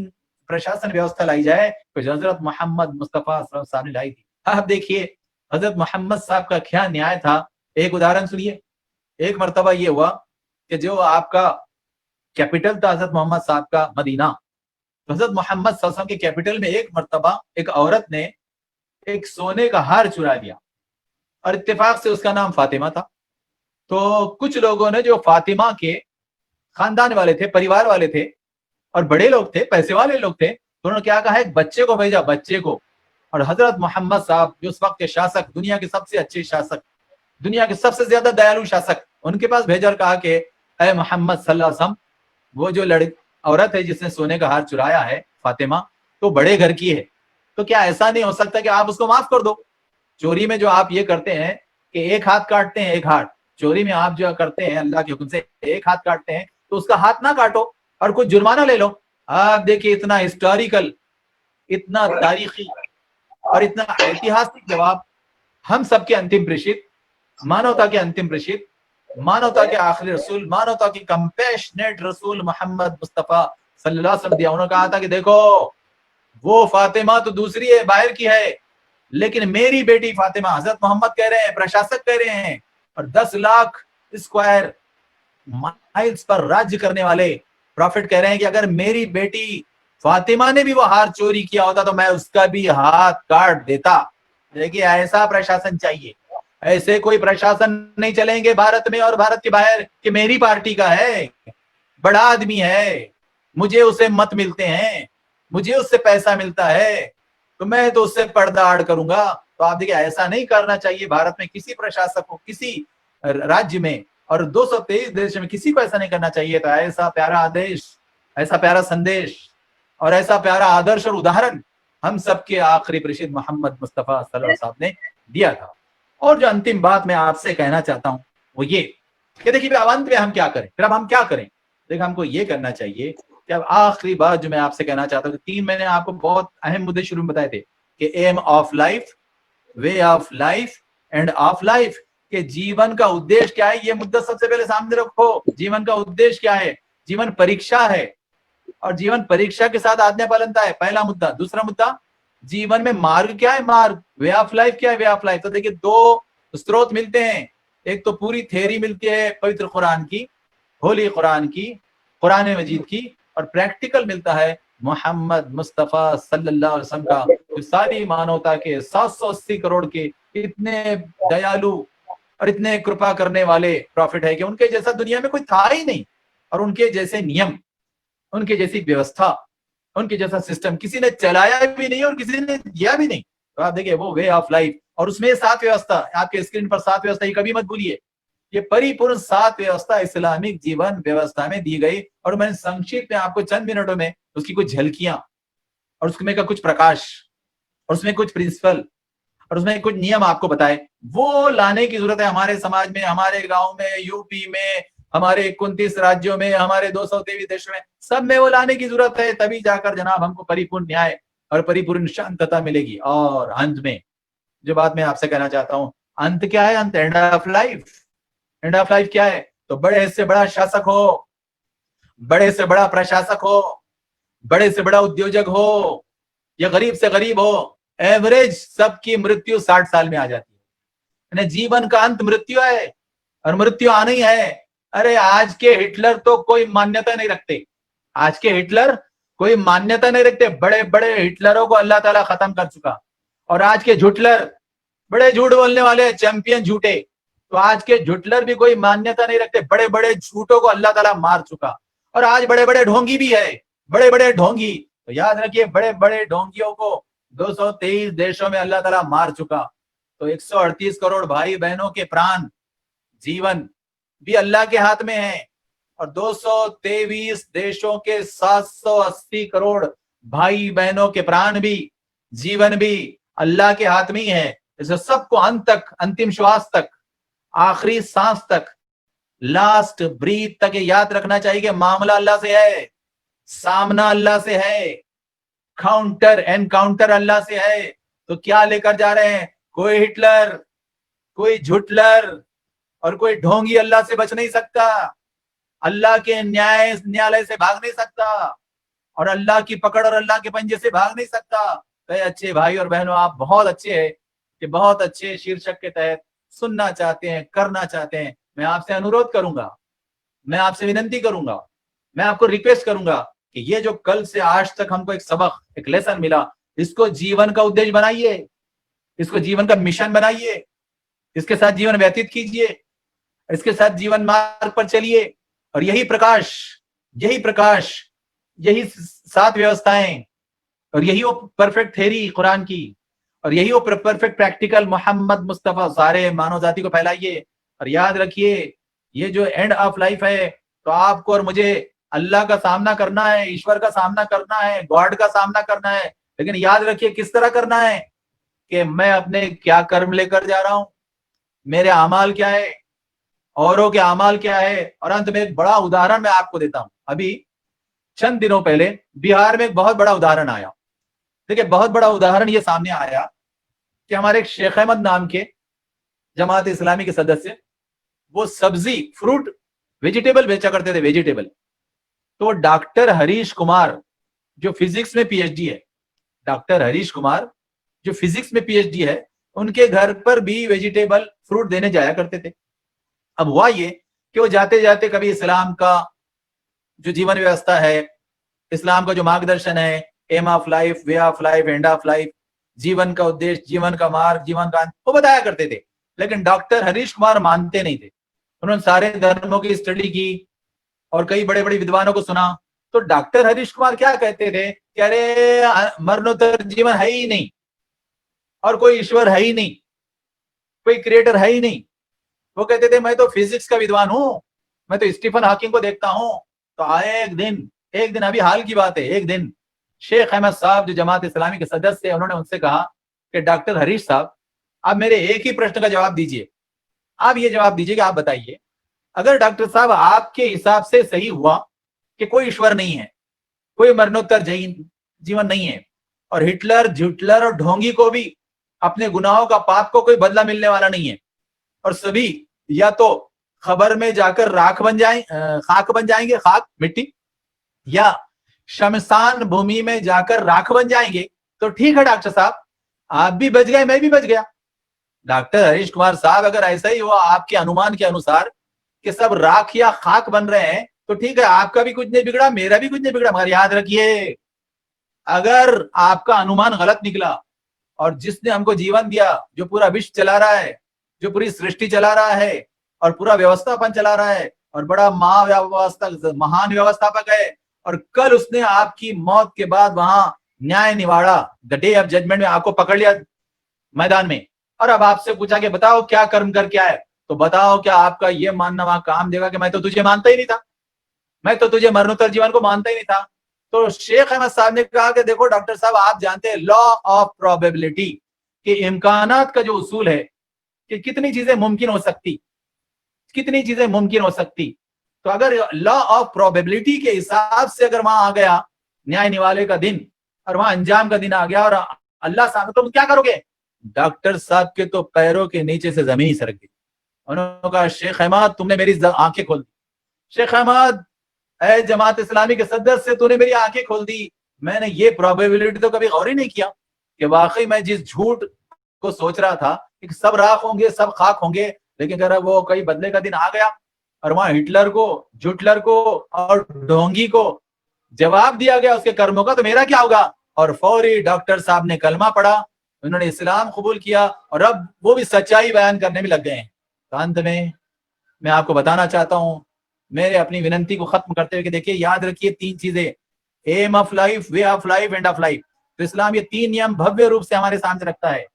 प्रशासन व्यवस्था लाई जाए जो हजरत मोहम्मद मुस्तफा साहब ने लाई थी। आप देखिए हजरत मोहम्मद साहब का क्या न्याय था। एक उदाहरण सुनिए। एक मर्तबा ये हुआ कि जो आपका कैपिटल था हजरत मोहम्मद साहब का मदीना, तो हजरत मोहम्मद सल्लल्लाहु अलैहि वसल्लम के कैपिटल में एक मर्तबा एक औरत ने एक सोने का हार चुरा लिया, और इत्तेफाक से उसका नाम फातिमा था। तो कुछ लोगों ने, जो फातिमा के खानदान वाले थे, परिवार वाले थे, और बड़े लोग थे, पैसे वाले लोग थे, तो उन्होंने क्या कहा, एक बच्चे को भेजा, बच्चे को। और हजरत मोहम्मद साहब जो उस वक्त के शासक, दुनिया के सबसे अच्छे शासक, दुनिया के सबसे ज्यादा दयालु शासक, उनके पास भेजा और कहा कि अय मोहम्मद सल्लल्लाहु अलैहि वसल्लम, वो जो औरत है जिसने सोने का हार चुराया है, फातिमा, तो बड़े घर की है, तो क्या ऐसा नहीं हो सकता कि आप उसको माफ कर दो? चोरी में जो आप ये करते हैं कि एक हाथ काटते हैं, एक हाथ चोरी में आप जो करते हैं अल्लाह के हुक्म से एक हाथ काटते हैं, तो उसका हाथ ना काटो और कुछ जुर्माना ले लो। आप देखिए इतना हिस्टोरिकल, इतना तारीखी और इतना ऐतिहासिक जवाब। हम सबके अंतिम प्रेषित, मानवता के अंतिम प्रेषित, मानवता के आखिरी रसूल, मानवता की कंपैशनेट रसूल मोहम्मद मुस्तफा सल्लल्लाहु अलैहि वसल्लम दिया। उन्होंने कहा था कि देखो वो फातिमा तो दूसरी है, बाहर की है, लेकिन मेरी बेटी फातिमा, हजरत मोहम्मद कह रहे हैं, प्रशासक कह रहे हैं, और 10 लाख स्क्वायर माइल्स पर राज्य करने वाले प्रॉफिट कह रहे हैं कि अगर मेरी बेटी फातिमा ने भी वो हार चोरी किया होता तो मैं उसका भी हाथ काट देता। देखिए ऐसा प्रशासन चाहिए। ऐसे कोई प्रशासन नहीं चलेंगे भारत में और भारत के बाहर कि मेरी पार्टी का है, बड़ा आदमी है, मुझे उससे मत मिलते हैं, मुझे उससे पैसा मिलता है, तो मैं तो उससे पर्दा आड़ करूंगा। तो आप देखिए ऐसा नहीं करना चाहिए भारत में किसी प्रशासक को, किसी राज्य में, और 223 देश में किसी को ऐसा नहीं करना चाहिए। तो ऐसा प्यारा आदेश, ऐसा प्यारा संदेश और ऐसा प्यारा आदर्श और उदाहरण हम सबके आखिरी प्रेषित मोहम्मद मुस्तफा सल्लल्लाहु अलैहि वसल्लम ने दिया था। और जो अंतिम बात मैं आपसे कहना चाहता हूं वो ये कि देखिए अब अंत में हम क्या करें, फिर अब हम क्या करें। देखिए हमको ये करना चाहिए कि अब आखिरी बात जो मैं आपसे कहना चाहता हूँ, 3 मैंने आपको बहुत अहम मुद्दे शुरू में बताए थे कि aim of life, way of life end of life, के जीवन का उद्देश्य क्या है, ये मुद्दा सबसे पहले सामने रखो। जीवन का उद्देश्य क्या है? जीवन परीक्षा है, और जीवन परीक्षा के साथ आज्ञा पालनता है, पहला मुद्दा। दूसरा मुद्दा, जीवन में मार्ग क्या है, मार्ग, वे ऑफ लाइफ क्या है, वे ऑफ लाइफ। तो देखिए 2 स्रोत मिलते हैं, एक तो पूरी थ्योरी मिलती है पवित्र कुरान की, होली कुरान की, कुरान मजीद की, और प्रैक्टिकल मिलता है मोहम्मद मुस्तफा सल्लल्लाहु अलैहि वसल्लम का, जो सारी मानवता के 780 करोड़ के इतने दयालु और इतने कृपा करने वाले प्रॉफिट है कि उनके जैसा दुनिया में कोई था ही नहीं, और उनके जैसे नियम, उनके जैसी व्यवस्था, उनके जैसा सिस्टम किसी ने चलाया भी नहीं और किसी ने दिया भी नहीं। तो आप देखिए वो वे ऑफ लाइफ, और उसमें 7 व्यवस्था, आपके स्क्रीन पर 7 व्यवस्था, ये कभी मत भूलिए, ये परिपूर्ण 7 व्यवस्था इस्लामिक जीवन व्यवस्था में दी गई। और मैंने संक्षिप्त में आपको चंद मिनटों में उसकी कुछ झलकियां और उसमें का कुछ प्रकाश और उसमें कुछ प्रिंसिपल और उसमें कुछ नियम आपको बताए। वो लाने की जरूरत है हमारे समाज में, हमारे गांव में, यूपी में, हमारे 29 राज्यों में, हमारे 223 देशों में, सब में वो लाने की जरूरत है। तभी जाकर जनाब हमको परिपूर्ण न्याय और परिपूर्ण शांतता मिलेगी। और अंत में जो बात मैं आपसे कहना चाहता हूं, अंत क्या है? अंत and of life. End of life क्या है? तो बड़े से बड़ा शासक हो, बड़े से बड़ा प्रशासक हो, बड़े से बड़ा उद्योजक हो, या गरीब से गरीब हो, एवरेज सबकी मृत्यु 60 साल में आ जाती है। जीवन का अंत मृत्यु है, और मृत्यु आनी ही है। अरे आज के हिटलर तो कोई मान्यता नहीं रखते, आज के हिटलर कोई मान्यता नहीं रखते। बड़े बड़े हिटलरों को अल्लाह ताला खत्म कर चुका। और आज के झुटलर, बड़े झूठ बोलने वाले चैंपियन झूठे, तो आज के झुटलर भी कोई मान्यता नहीं रखते। बड़े बड़े झूठों को अल्लाह ताला मार चुका। और आज बड़े बड़े ढोंगी भी है, बड़े बड़े ढोंगी। तो याद रखिए बड़े बड़े ढोंगियों को 223 देशों में अल्लाह ताला मार चुका। तो 138 करोड़ भाई बहनों के प्राण, जीवन भी अल्लाह के हाथ में है। और 223 देशों के 780 करोड़ भाई बहनों के प्राण भी, जीवन भी अल्लाह के हाथ में ही है। इसे सबको अंत तक, अंतिम श्वास तक, आखिरी सांस तक, लास्ट ब्रीथ तक ये याद रखना चाहिए कि मामला अल्लाह से है, सामना अल्लाह से है, काउंटर एनकाउंटर अल्लाह से है। तो क्या लेकर जा रहे हैं? कोई हिटलर, कोई झुटलर और कोई ढोंगी अल्लाह से बच नहीं सकता, अल्लाह के न्यायालय से भाग नहीं सकता, और अल्लाह की पकड़ और अल्लाह के पंजे से भाग नहीं सकता। तो अच्छे भाई और बहनों, आप बहुत अच्छे हैं कि बहुत अच्छे शीर्षक के तहत सुनना चाहते हैं, करना चाहते हैं। मैं आपसे अनुरोध करूंगा, मैं आपसे विनती करूंगा, मैं आपको रिक्वेस्ट करूंगा कि ये जो कल से आज तक हमको एक सबक, एक लेसन मिला, इसको जीवन का उद्देश्य बनाइए, इसको जीवन का मिशन बनाइए, इसके साथ जीवन व्यतीत कीजिए, इसके साथ जीवन मार्ग पर चलिए। और यही प्रकाश, यही प्रकाश, यही 7 व्यवस्थाएं, और यही वो परफेक्ट थ्योरी कुरान की, और यही वो परफेक्ट प्रैक्टिकल मोहम्मद मुस्तफा सारे मानव जाति को फैलाइए। और याद रखिए, ये जो एंड ऑफ लाइफ है, तो आपको और मुझे अल्लाह का सामना करना है, ईश्वर का सामना करना है, गॉड का सामना करना है। लेकिन याद रखिए किस तरह करना है, कि मैं अपने क्या कर्म लेकर जा रहा हूं, मेरे अमाल क्या है, औरों के अमाल क्या है। और अंत में एक बड़ा उदाहरण मैं आपको देता हूं। अभी चंद दिनों पहले बिहार में एक बहुत बड़ा उदाहरण आया। देखिए, बहुत बड़ा उदाहरण ये सामने आया कि हमारे एक शेख अहमद नाम के जमात इस्लामी के सदस्य, वो सब्जी, फ्रूट, वेजिटेबल बेचा करते थे, वेजिटेबल। तो डॉक्टर हरीश कुमार जो फिजिक्स में पीएचडी है, डॉक्टर हरीश कुमार जो फिजिक्स में पीएचडी है, उनके घर पर भी वेजिटेबल, फ्रूट देने जाया करते थे। अब हुआ ये कि वो जाते जाते कभी इस्लाम का जो जीवन व्यवस्था है, इस्लाम का जो मार्गदर्शन है, aim of life, way of life, end of life, जीवन का उद्देश्य, जीवन का मार्ग, जीवन का अंत, वो बताया करते थे। लेकिन डॉक्टर हरीश कुमार मानते नहीं थे। उन्होंने सारे धर्मों की स्टडी की और कई बड़े बड़े विद्वानों को सुना। तो डॉक्टर हरीश कुमार क्या कहते थे कि अरे मरणोत्तर जीवन है ही नहीं, और कोई ईश्वर है ही नहीं, कोई क्रिएटर है ही नहीं। वो कहते थे मैं तो फिजिक्स का विद्वान हूं, मैं तो स्टीफन हॉकिंग को देखता हूं। तो आए एक दिन अभी हाल की बात है, एक दिन शेख अहमद साहब जो जमात इस्लामी के सदस्य है, उन्होंने उनसे कहा कि डॉक्टर हरीश साहब, आप मेरे एक ही प्रश्न का जवाब दीजिए। आप ये जवाब दीजिए कि आप बताइए, अगर डॉक्टर साहब आपके हिसाब से सही हुआ कि कोई ईश्वर नहीं है, कोई मरणोत्तर जीवन नहीं है, और हिटलर, झुटलर और ढोंगी को भी अपने गुनाहों का, पाप को कोई बदला मिलने वाला नहीं है, और सभी या तो खबर में जाकर राख बन जाए, खाक बन जाएंगे, खाक मिट्टी, या शमशान भूमि में जाकर राख बन जाएंगे, तो ठीक है डॉक्टर साहब, आप भी बच गए, मैं भी बच गया। डॉक्टर हरीश कुमार साहब, अगर ऐसा ही हुआ आपके अनुमान के अनुसार कि सब राख या खाक बन रहे हैं, तो ठीक है, आपका भी कुछ नहीं बिगड़ा, मेरा भी कुछ नहीं बिगड़ा। मगर याद रखिए, अगर आपका अनुमान गलत निकला, और जिसने हमको जीवन दिया, जो पूरा विश्व चला रहा है, जो पूरी सृष्टि चला रहा है, और पूरा व्यवस्थापन चला रहा है, और बड़ा महान व्यवस्थापक है, और कल उसने आपकी मौत के बाद वहां न्याय निवाड़ा, द डे ऑफ जजमेंट में आपको पकड़ लिया मैदान में, और अब आपसे पूछा कि बताओ क्या कर्म करके आए, तो बताओ क्या आपका ये मानना वहां काम देगा कि मैं तो तुझे मानता ही नहीं था, मैं तो तुझे मरणोत्तर जीवन को मानता ही नहीं था। तो शेख अहमद साहब ने कहा कि देखो डॉक्टर साहब, आप जानते हैं लॉ ऑफ प्रोबेबिलिटी, कि इम्कानात का जो उसूल है कि कितनी चीजें मुमकिन हो सकती, कितनी चीजें मुमकिन हो सकती। तो अगर लॉ ऑफ प्रोबेबिलिटी के हिसाब से अगर वहां आ गया न्याय निवाले का दिन, और वहां अंजाम का दिन आ गया, और अल्लाह साहब, तो तुम क्या करोगे? डॉक्टर साहब के तो पैरों के नीचे से जमीन ही सरक गई। उन्होंने कहा शेख अहमद, तुमने मेरी आंखें खोल दी। शेख अहमद, ऐ जमात इस्लामी के सदस्य, तूने मेरी आंखें खोल दी। मैंने ये प्रोबेबिलिटी तो कभी गौर ही नहीं किया कि वाकई मैं जिस झूठ को सोच रहा था कि सब राख होंगे, सब खाक होंगे, लेकिन अगर वो कई बदले का दिन आ गया, और वहां हिटलर को, झुटलर को और ढोंगी को जवाब दिया गया उसके कर्मों का, तो मेरा क्या होगा? और फौरी डॉक्टर साहब ने कलमा पढ़ा, उन्होंने इस्लाम कबूल किया, और अब वो भी सच्चाई बयान करने में लग गए हैं। तो अंत में मैं आपको बताना चाहता हूं, मेरे अपनी विनती को खत्म करते हुए कि देखिए, याद रखिए 3 चीजें, aim of life, way of life, end of life. तो इस्लाम ये 3 नियम भव्य रूप से हमारे सामने रखता है,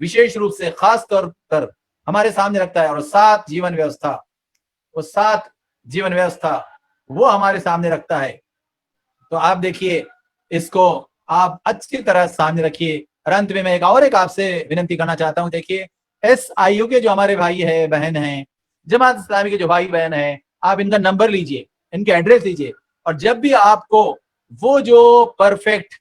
विशेष रूप से खास तौर पर हमारे सामने रखता है। और 7 जीवन व्यवस्था, वो 7 जीवन व्यवस्था वो हमारे सामने रखता है। तो आप देखिए, इसको आप अच्छी तरह सामने रखिए। और अंत में मैं एक आपसे विनंती करना चाहता हूं। देखिए, SIU के जो हमारे भाई है बहन हैं, जमात इस्लामी के जो भाई बहन हैं, आप इनका नंबर लीजिए, इनके एड्रेस लीजिए, और जब भी आपको वो जो परफेक्ट,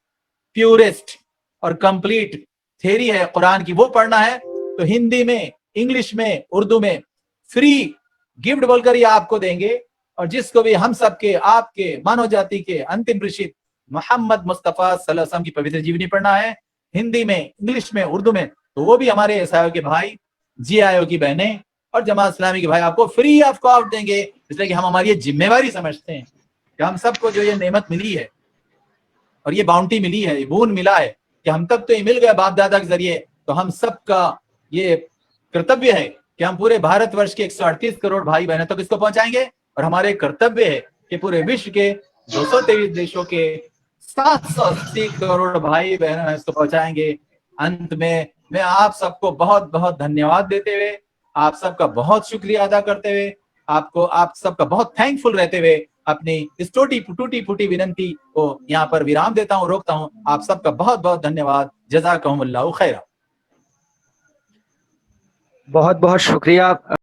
प्यूरेस्ट और कंप्लीट थ्योरी है कुरान की वो पढ़ना है, तो हिंदी में, इंग्लिश में, उर्दू में फ्री गिफ्ट बोलकर ये आपको देंगे। और जिसको भी हम सबके, आपके, मानव जाति के अंतिम ऋषि मोहम्मद मुस्तफा सल्लल्लाहु अलैहि वसल्लम की पवित्र जीवनी पढ़ना है, हिंदी में, इंग्लिश में, उर्दू में, तो वो भी हमारे SIU के भाई, GIO की बहनें और जमात इस्लामी के भाई आपको फ्री ऑफ कॉस्ट देंगे। इसलिए कि हम हमारी ये जिम्मेवारी समझते हैं कि हम सबको जो ये नेमत मिली है और ये बाउंटी मिली है, ये बोन मिला है कि हम तक तो ये मिल गया बाप दादा के जरिए, तो हम सबका ये कर्तव्य है कि हम पूरे भारतवर्ष के 138 करोड़ भाई बहनों तक इसको पहुंचाएंगे। और हमारे कर्तव्य है कि पूरे विश्व के 223 देशों के 780 करोड़ भाई बहनों इसको पहुंचाएंगे। अंत में मैं आप सबको बहुत बहुत धन्यवाद देते हुए, आप सबका बहुत शुक्रिया अदा करते हुए, आप सबका बहुत थैंकफुल रहते हुए अपनी इस टूटी फूटी विनंती को यहाँ पर विराम देता हूँ, रोकता हूँ। आप सबका बहुत बहुत धन्यवाद। जज़ाकहुमुल्लाहु खैरा। बहुत बहुत शुक्रिया